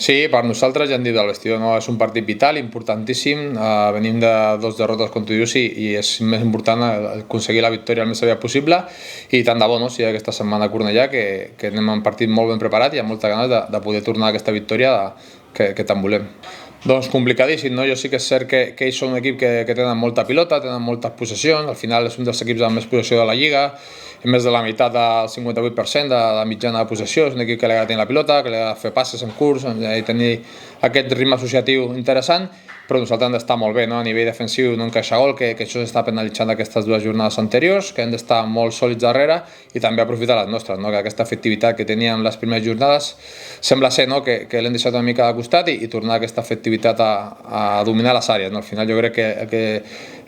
Sí, per nosaltres ja hem dit al vestidor, no? És un partit vital, importantíssim, venim de 2 derrotes, com tu dius, i és més important aconseguir la victòria el més aviat possible, i tant de bo, no? Si aquesta setmana a Cornellà, que anem amb un partit molt ben preparat i amb moltes ganes de poder tornar a aquesta victòria que tant volem. Doncs complicadíssim, no? Jo sí que és cert que ells són un equip que tenen molta pilota, tenen moltes possessions, al final és un dels equips amb més possessió de la Lliga, més de la meitat del 58% de mitjana de possessió, és un equip que li agrada tenir la pilota, que li agrada fer passes en curs, i tenir aquest ritme associatiu interessant, però nosaltres hem d'estar molt bé, no? A nivell defensiu no encaixar gol, que això s'està penalitzant aquestes 2 jornades anteriors, que hem d'estar molt sòlids darrere i també aprofitar les nostres, no? Que aquesta efectivitat que teníem les primeres jornades sembla ser, no? que l'hem deixat una mica de costat i tornar aquesta efectivitat a dominar les àrees, no? Al final jo crec que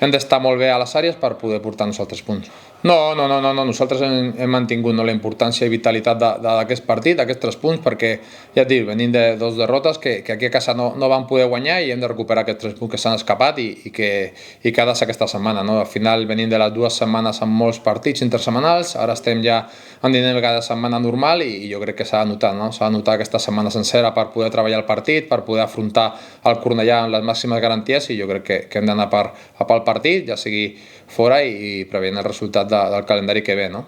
hem d'estar molt bé a les àrees per poder portar nosaltres punts. No, nosaltres hem mantingut la importància i vitalitat d'aquest partit, d'aquests 3 punts, perquè ja et dic, venim de 2 derrotes que aquí a casa no van poder guanyar i hem de recuperar aquests 3 punts que s'han escapat i que ha de ser aquesta setmana, no? Al final venim de les 2 setmanes amb molts partits intersetmanals, ara estem ja en dinàmica de setmana normal i jo crec que s'ha de notar, no? S'ha de notar aquesta setmana sencera per poder treballar el partit, per poder afrontar el Cornellà amb les màximes garanties, i jo crec que hem d'anar pel partit, ja sigui fora i preveient el resultat del calendari que ve, no?